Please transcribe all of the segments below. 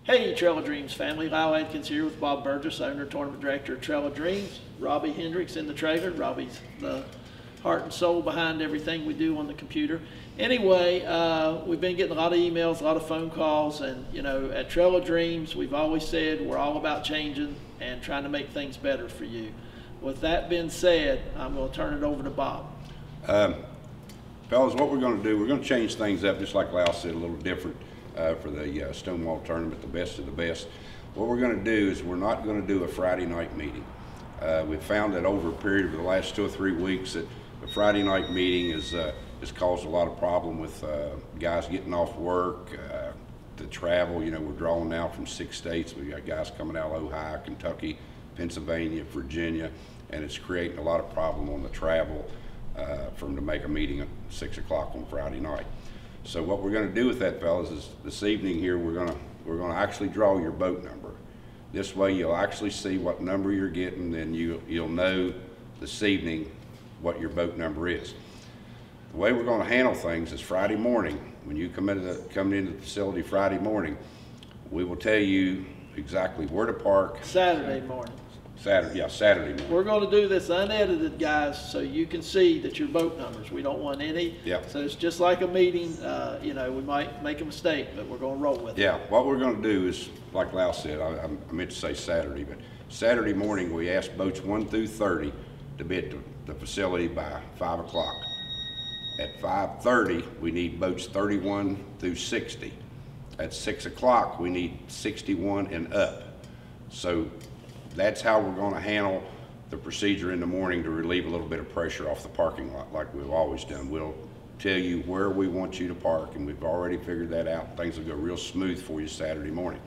Hey, Trail of Dreams family, Lyle Adkins here with Bob Burgess, owner, tournament director of Trail of Dreams. Robbie Hendricks in the trailer. Robbie's the heart and soul behind everything we do on the computer. Anyway, we've been getting a lot of emails, a lot of phone calls, and you know, at Trail of Dreams, we've always said we're all about changing and trying to make things better for you. With that being said, I'm going to turn it over to Bob. Fellas, what we're going to do, we're going to change things up, just like Lyle said, a little different for the Stonewall tournament, the best of the best. What we're going to do is we're not going to do a Friday night meeting. We've found that over a period of the last 2 or 3 weeks that the Friday night meeting has caused a lot of problem with guys getting off work, the travel. You know, we're drawing now from 6 states. We've got guys coming out of Ohio, Kentucky, Pennsylvania, Virginia, and it's creating a lot of problem on the travel for them to make a meeting at 6 o'clock on Friday night. So what we're going to do with that, fellas, is this evening here we're going to actually draw your boat number. This way you'll actually see what number you're getting, and you'll know this evening what your boat number is. The way we're going to handle things is Friday morning, when you come into the facility Friday morning, we will tell you exactly where to park. Saturday morning. Saturday morning. We're going to do this unedited, guys, so you can see that your boat numbers. We don't want any. Yep. So it's just like a meeting. You know, we might make a mistake, but we're going to roll with it. Yeah. What we're going to do is, like Lyle said, I meant to say Saturday, but Saturday morning we ask boats 1 through 30 to be at the facility by 5 o'clock. At 5:30 we need boats 31 through 60. At 6 o'clock we need 61 and up. So that's how we're going to handle the procedure in the morning to relieve a little bit of pressure off the parking lot, like we've always done. We'll tell you where we want you to park, and we've already figured that out. Things will go real smooth for you Saturday morning.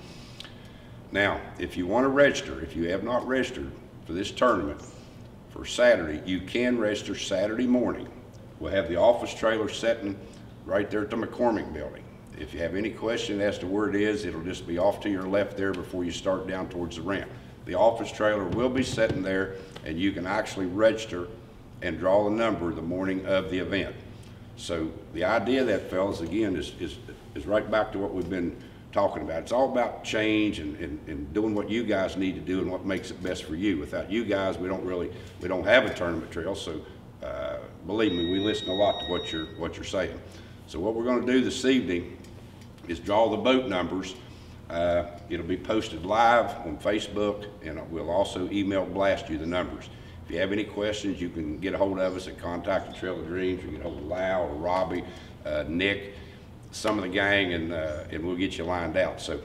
Now, if you want to register, if you have not registered for this tournament for Saturday, you can register Saturday morning. We'll have the office trailer sitting right there at the McCormick building. If you have any question as to where it is, it'll just be off to your left there before you start down towards the ramp. The office trailer will be sitting there, and you can actually register and draw the number the morning of the event. So the idea of that, fellas, again, is right back to what we've been talking about. It's all about change and doing what you guys need to do and what makes it best for you. Without you guys, we don't have a tournament trail. So believe me, we listen a lot to what you're saying. So what we're going to do this evening is draw the boat numbers. It'll be posted live on Facebook, and we'll also email blast you the numbers. If you have any questions, you can get a hold of us at Contact the Trail of Dreams, or get a hold of Lyle or Robbie, Nick, some of the gang, and we'll get you lined out. So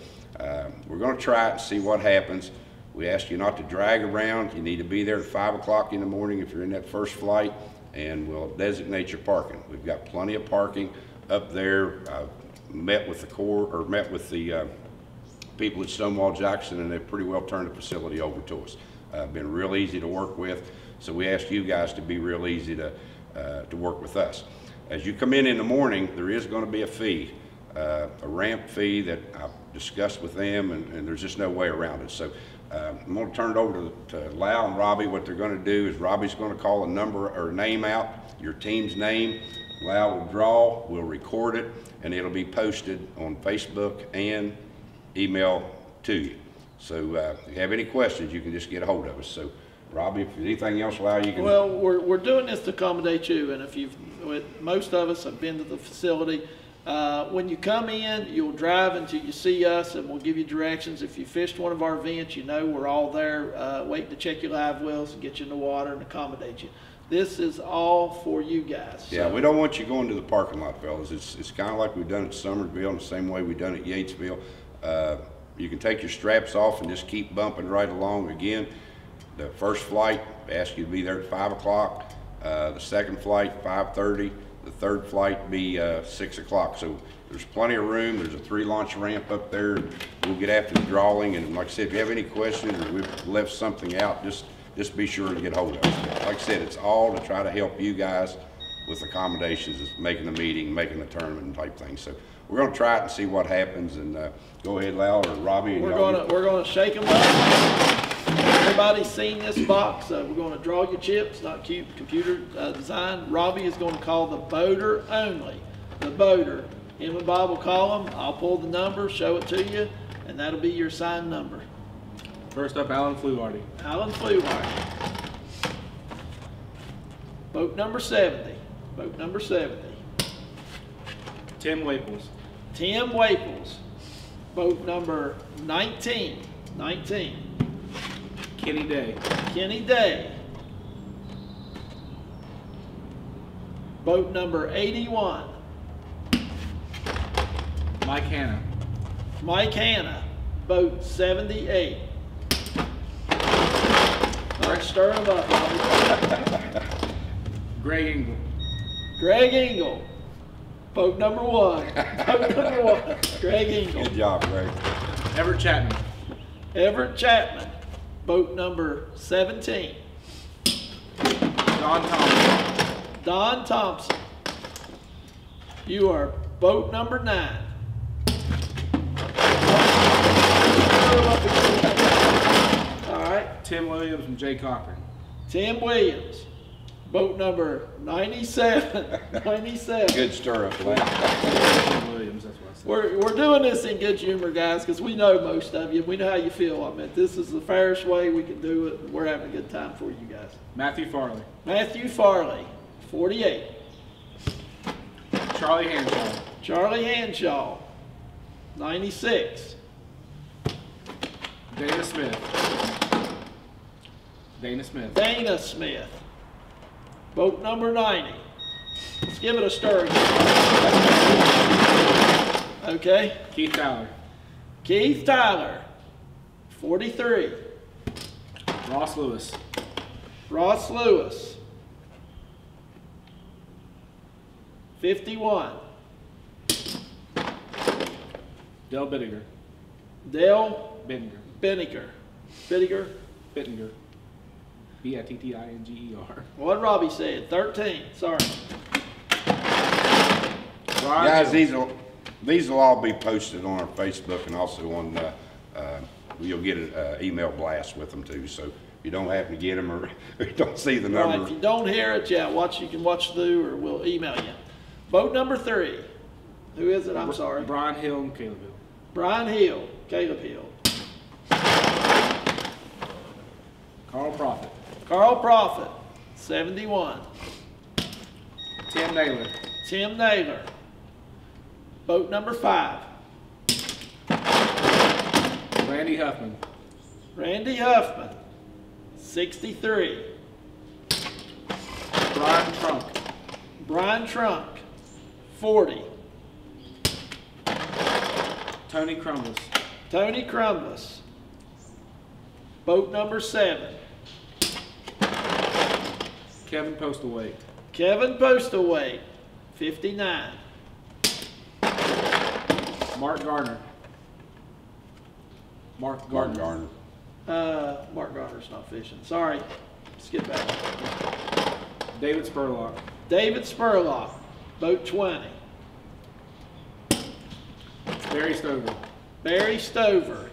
we're going to try it and see what happens. We ask you not to drag around. You need to be there at 5 o'clock in the morning if you're in that first flight, and we'll designate your parking. We've got plenty of parking up there. I've met with the people at Stonewall Jackson, and they've pretty well turned the facility over to us. Been real easy to work with, so we ask you guys to be real easy to work with us. As you come in the morning, there is going to be a fee, a ramp fee that I've discussed with them, and there's just no way around it. So I'm going to turn it over to Lyle and Robbie. What they're going to do is Robbie's going to call a number or name out, your team's name. Lyle will draw, we'll record it, and it'll be posted on Facebook and email to you. So if you have any questions, you can just get a hold of us. So Robbie, if there's anything else, Lyle, you can. Well, we're doing this to accommodate you, and if most of us have been to the facility. When you come in, you'll drive until you see us, and we'll give you directions. If you fished one of our events, you know we're all there waiting to check your live wells and get you in the water and accommodate you. This is all for you guys. Yeah, we don't want you going to the parking lot, fellas. It's kind of like we've done at Summerville, and the same way we've done at Yatesville. You can take your straps off and just keep bumping right along. Again, the first flight, ask you to be there at 5 o'clock. The second flight, 5:30. The third flight be 6 o'clock. So there's plenty of room. There's a 3-launch ramp up there. We'll get after the drawing. And like I said, if you have any questions or we've left something out, just be sure to get a hold of us. Like I said, it's all to try to help you guys with accommodations, making the meeting, making the tournament and type thing. So we're going to try it and see what happens. And go ahead, Lyle or Robbie. We're going to shake them up. Everybody's seen this box. We're going to draw your chips, not cute computer design. Robbie is going to call the boater only. The boater. Him and Bob will call them. I'll pull the number, show it to you. and that'll be your sign number. First up, Alan Fluharty. Alan Fluharty. Boat number 70. Boat number 70. Tim Waples. Tim Waples. Boat number 19. 19. Kenny Day. Kenny Day. Boat number 81. Mike Hanna. Mike Hanna. Boat 78. All right, stir him up, Bobby. Greg Engel. Greg Engel. Boat number 1. Boat number 1. Greg Engel. Good job, Greg. Everett Chapman. Everett Chapman. Boat number 17. Don Thompson. Don Thompson. You are boat number 9. All right. Tim Williams and Jay Cochran. Tim Williams. Boat number 97. 97. Good stir-up, lad. Tim Williams, that's what I said. We're doing this in good humor, guys, because we know most of you. We know how you feel. I mean, this is the fairest way we can do it. We're having a good time for you guys. Matthew Farley. Matthew Farley, 48. Charlie Hanshaw. Charlie Hanshaw, 96. Dana Smith. Dana Smith. Dana Smith, boat number 90. Let's give it a stir. Okay. Keith Tyler. Keith Tyler, 43. Ross Lewis. Ross Lewis, 51. Dell Bittinger. Dale Bittinger. Bittinger. Bittinger. Bittinger. Bittinger. What Robbie said, 13. Sorry. Brian Guys, Hill. these will all be posted on our Facebook and also on, you'll get an email blast with them too. So if you don't happen to get them or you don't see the Right, number. if you don't hear it, yeah, you can watch through or we'll email you. Boat number 3. Who is it? I'm sorry. Brian Hill and Caleb Hill. Brian Hill, Caleb Hill. Carl Prophet. Carl Prophet, 71. Tim Naylor. Tim Naylor. Boat number 5. Randy Huffman. Randy Huffman, 63. Brian Trunk. Brian Trunk, 40. Tony Crumbles. Tony Crumbless, boat number 7. Kevin Postlethwaite. Kevin Postlethwaite, 59. Mark Garner. Mark Garner. Mark Garner's not fishing. Sorry. Skip back. David Spurlock. David Spurlock, boat 20. Barry Stover. Barry Stover,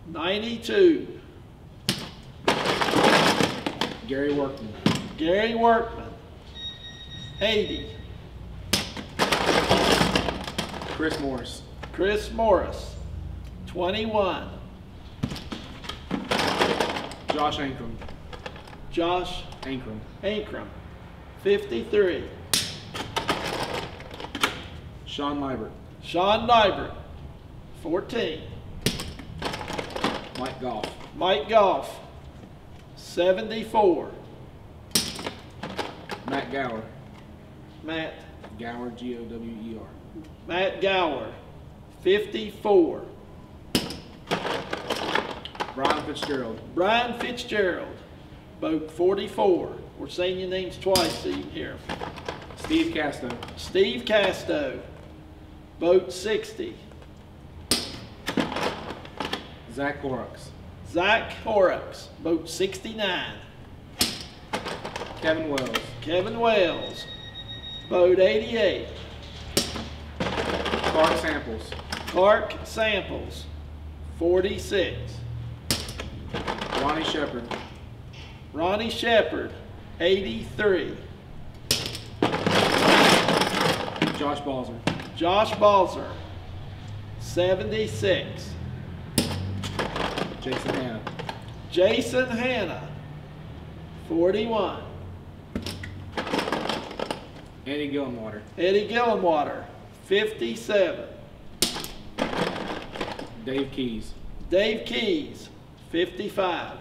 92. Gary Workman. Gary Workman, 80. Chris Morris. Chris Morris, 21. Josh Ankrum. Josh Ankrum. Ankrum, 53. Sean Liebert. Sean Nybert, 14. Mike Goff. Mike Goff, 74. Matt Gower. Matt Gower, Gower. Matt Gower, 54. Brian Fitzgerald. Brian Fitzgerald, boat 44. We're saying your names twice so you can hear them. Steve Casto. Steve Casto, boat 60. Zach Horrocks. Zach Horrocks, boat 69. Kevin Wells. Kevin Wells, boat 88. Clark Samples. Clark Samples, 46. Ronnie Shepard. Ronnie Shepard, 83. Josh Balzer. Josh Balzer, 76. Jason Hanna. Jason Hanna, 41. Eddie Gillenwater. Eddie Gillenwater, 57. Dave Keys. Dave Keys, 55.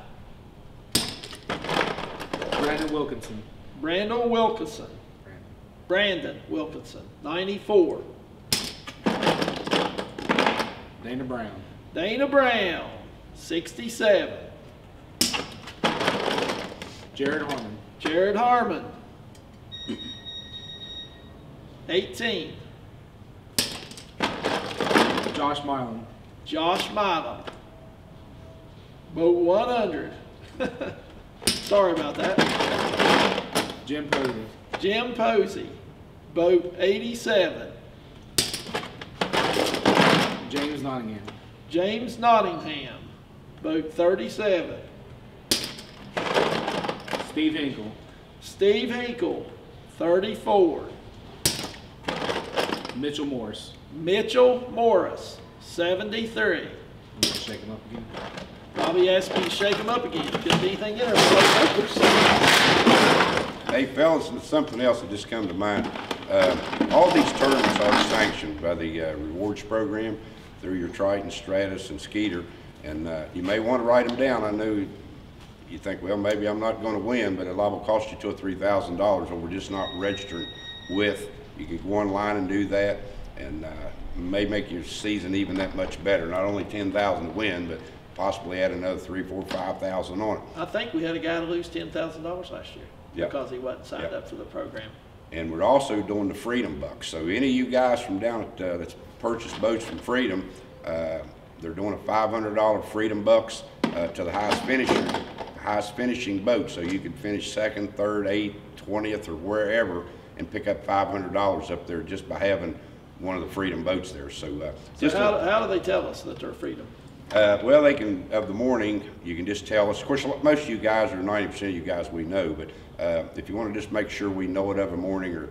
Brandon Wilkinson. Brandon Wilkinson. Brandon Wilkinson, 94. Dana Brown. Dana Brown, 67. Jared Harmon. Jared Harmon, 18. Josh Milam. Josh Milam, boat 100. Sorry about that. Jim Posey. Jim Posey, boat 87. James Nottingham. James Nottingham, boat 37. Steve Hinkle. Steve Hinkle, 34. Mitchell Morris. Mitchell Morris, 73. I'm gonna shake him up again. Bobby asked me to shake him up again. Couldn't be anything in there. Hey, fellas, and something else that just come to mind. All these tournaments are sanctioned by the rewards program through your Triton, Stratus, and Skeeter. And you may want to write them down. I know you think, well, maybe I'm not going to win, but it will cost you $2,000 or $3,000, or we're just not registering with. You can go online and do that, and may make your season even that much better. Not only $10,000 to win, but possibly add another $3,000, $4,000, $5,000 on it. I think we had a guy to lose $10,000 last year because he wasn't signed Yep. up for the program. And we're also doing the Freedom Bucks. So any of you guys from down at that's purchased boats from Freedom, they're doing a $500 Freedom Bucks to the highest finishing boat. So you can finish 2nd, 3rd, 8th, 20th, or wherever, and pick up $500 up there just by having one of the Freedom boats there. So, So how do they tell us that they're Freedom? well, they can, of the morning, you can just tell us. Of course, most of you guys, or 90% of you guys, we know, but if you want to just make sure we know it of a morning or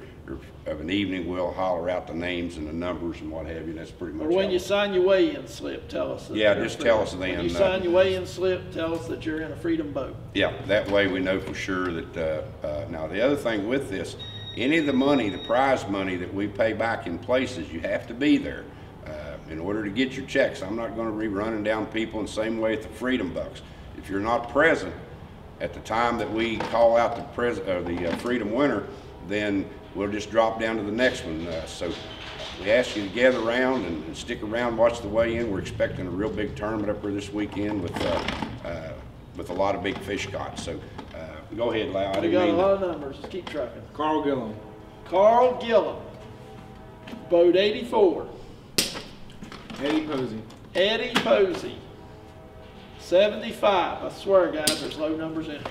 of an evening, we'll holler out the names and the numbers and what have you. That's pretty much Or when all. you sign your weigh-in slip, tell us that Yeah, you're just Freedom. tell us then. When you sign your weigh-in slip, tell us that you're in a Freedom boat. Yeah, that way we know for sure that, now the other thing with this, any of the money, the prize money that we pay back in places, you have to be there in order to get your checks. I'm not going to be running down people in the same way at the Freedom Bucks. If you're not present at the time that we call out the Freedom winner, then we'll just drop down to the next one. So we ask you to gather around and stick around, watch the weigh-in. We're expecting a real big tournament up here this weekend with a lot of big fish caught. So go ahead, Lau. I We didn't got a mean lot of numbers. Just keep trucking. Carl Gillum. Carl Gillum, boat 84. Eddie Posey. Eddie Posey, 75. I swear, guys, there's low numbers in here.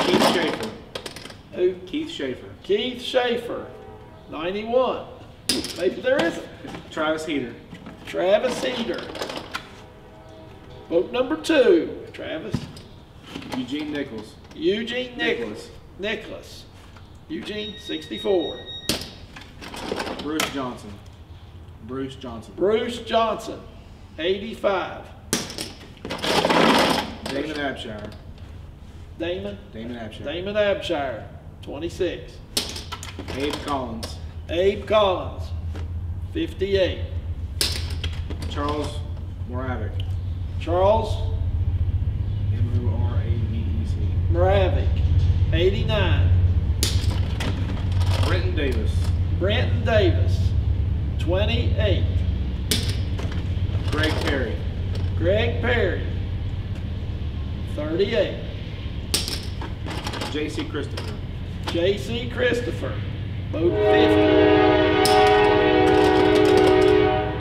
Keith Schaefer. Who? Keith Schaefer. Keith Schaefer, 91. Maybe there isn't. Travis Heater. Travis Heater, boat number 2. Travis. Eugene Nichols. Eugene Nicholas. Eugene, 64. Bruce Johnson. Bruce Johnson. Bruce Johnson, 85. Damon Abshire. Damon Abshire. 26. Abe Collins. Abe Collins, 58. Charles Moravec. Charles Moravec. Moravec, 89. Brenton Davis. Brenton Davis, 28. Greg Perry. Greg Perry, 38. J.C. Christopher. J.C. Christopher, boat 50.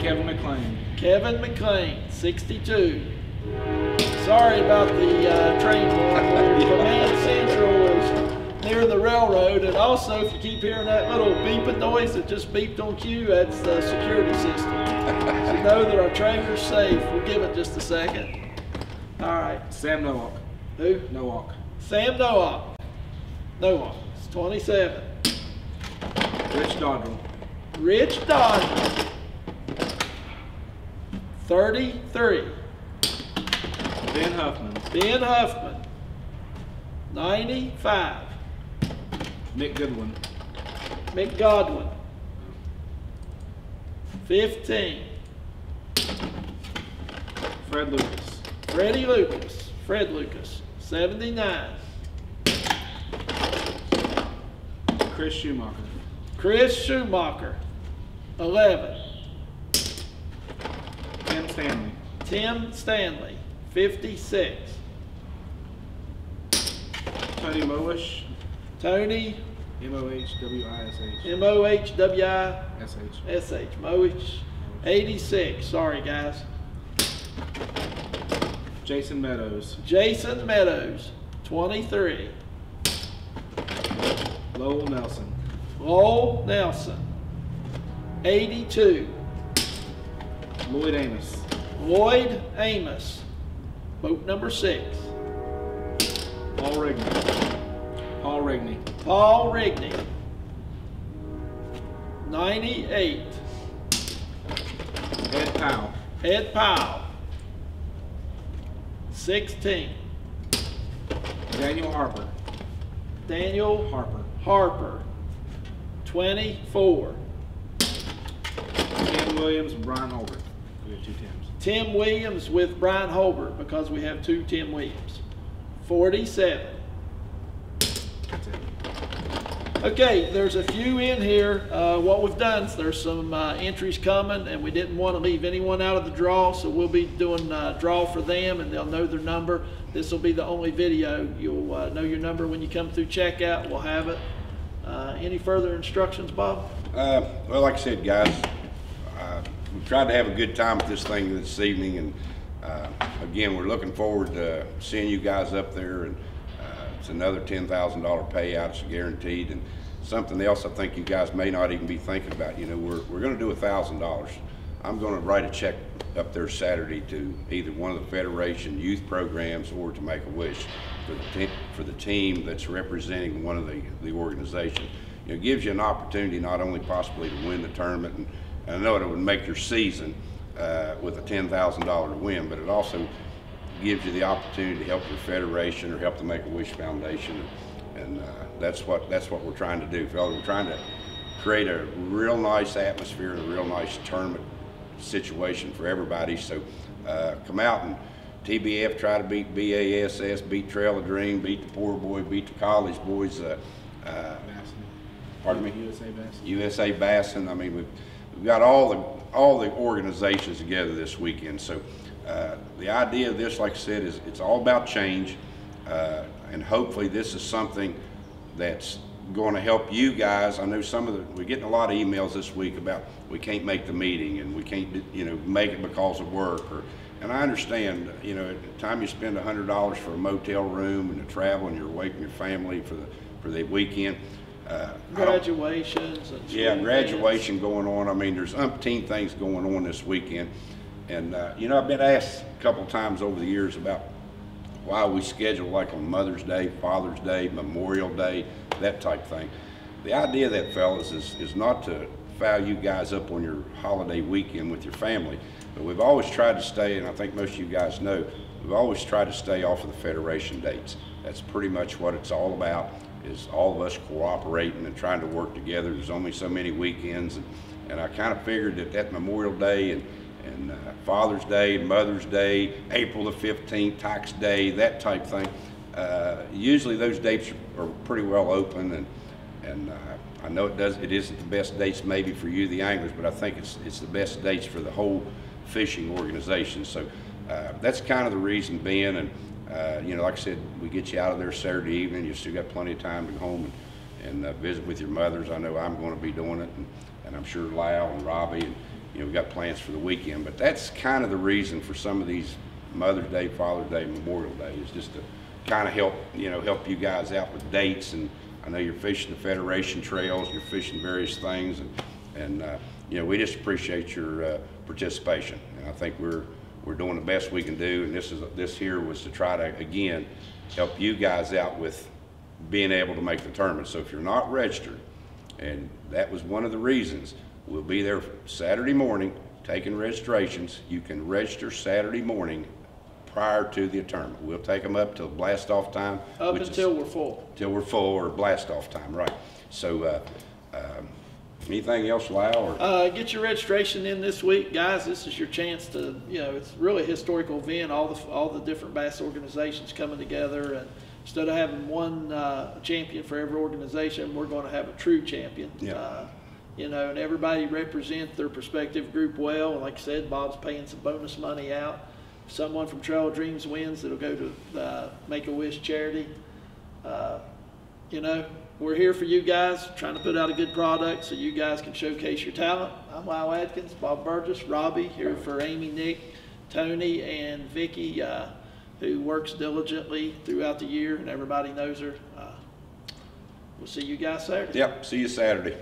Kevin McLean. Kevin McLean, 62. Sorry about the train warning. Command Central is near the railroad, and also if you keep hearing that little beeping noise that just beeped on cue, that's the security system. So know that our trailer's safe. We'll give it just a second. All right. Sam Nowak. Who? Nowak. Sam Nowak. Nowak. It's 27. Rich Dodrell. Rich Dodger, 33. Ben Huffman. Ben Huffman. 95. Mick Goodwin. Mick Godwin. 15. Fred Lucas. Freddie Lucas. Fred Lucas. 79. Chris Schumacher. Chris Schumacher. 11. Tim Stanley. Tim Stanley. 56. Tony Mowish. Tony Mohwish. Mohwish. Mohwish. 86. Sorry, guys. Jason Meadows. Jason Meadows. 23. Lowell Nelson. Lowell Nelson. 82. Lloyd Amos. Lloyd Amos. Boat number 6. Paul Rigney. Paul Rigney. Paul Rigney. 98. Ed Powell. Ed Powell. 16. Daniel Harper. Daniel Harper. Harper. 24. Tim Williams and Brian Holbert. We have 2 Tims. Tim Williams with Brian Holbert because we have 2 Tim Williams. 47. That's it. Okay, there's a few in here. What we've done is there's some entries coming, and we didn't want to leave anyone out of the draw, so we'll be doing a draw for them, and they'll know their number. This will be the only video. You'll know your number when you come through checkout. We'll have it. Any further instructions, Bob? Well, like I said, guys, we tried to have a good time with this thing this evening, and again, we're looking forward to seeing you guys up there, and it's another $10,000 payout. It's guaranteed, and something else I think you guys may not even be thinking about. You know, we're going to do $1,000. I'm going to write a check up there Saturday to either one of the Federation youth programs or to Make-A-Wish for the team that's representing one of the organization. You know, it gives you an opportunity not only possibly to win the tournament, and I know it would make your season with a $10,000 win, but it also gives you the opportunity to help your federation or help the Make-A-Wish Foundation, and that's what we're trying to do, fellas. We're trying to create a real nice atmosphere and a real nice tournament situation for everybody. So come out and TBF, try to beat BASS, beat Trail of Dream, beat the Poor Boy, beat the college boys. Pardon me? USA Bassin. USA Bassin. I mean, we've got all the organizations together this weekend. So the idea of this, like I said, is it's all about change, and hopefully this is something that's going to help you guys. I know we're getting a lot of emails this week about we can't make the meeting and we can't, you know, make it because of work, and I understand, you know, at the time you spend $100 for a motel room and the travel and you're away from your family for the weekend. Graduations and yeah, school graduation events. going on. I mean, there's umpteen things going on this weekend, and you know, I've been asked a couple of times over the years about why we schedule like on Mother's Day, Father's Day, Memorial Day, that type thing. The idea of that, fellas, is not to foul you guys up on your holiday weekend with your family, but we've always tried to stay, and I think most of you guys know, we've always tried to stay off of the Federation dates. That's pretty much what it's all about, is all of us cooperating and trying to work together. There's only so many weekends, and I kind of figured that Memorial Day and Father's Day, Mother's Day, April the 15th, Tax Day, that type thing, usually those dates are pretty well open, and I know it isn't the best dates maybe for you, the anglers, but I think it's the best dates for the whole fishing organization. So that's kind of the reason being, and you know, like I said, we get you out of there Saturday evening. You still got plenty of time to go home and visit with your mothers. I know I'm going to be doing it, and I'm sure Lau and Robbie, and you know, we've got plans for the weekend. But that's kind of the reason for some of these Mother's Day, Father's Day, Memorial Day, is just to kind of help you guys out with dates. And I know you're fishing the Federation trails, you're fishing various things, and you know, we just appreciate your participation. And I think we're doing the best we can do. And this here was to try to, again, help you guys out with being able to make the tournament. So if you're not registered, and that was one of the reasons, we'll be there Saturday morning, taking registrations. You can register Saturday morning prior to the tournament. We'll take them up till blast off time. Up until we're full. Till we're full, or blast off time, right. So anything else, Lyle? Or? Get your registration in this week, guys. This is your chance to, you know, it's really a historical event. All the different bass organizations coming together, and instead of having one champion for every organization, we're going to have a true champion. Yeah. You know, and everybody represent their respective group well. Like I said, Bob's paying some bonus money out. If someone from Trail of Dreams wins, it'll go to the Make-A-Wish charity. You know, we're here for you guys, trying to put out a good product so you guys can showcase your talent. I'm Lyle Adkins, Bob Burgess, Robbie, here for Amy, Nick, Tony, and Vicky, who works diligently throughout the year, and everybody knows her. We'll see you guys Saturday. Yep, see you Saturday.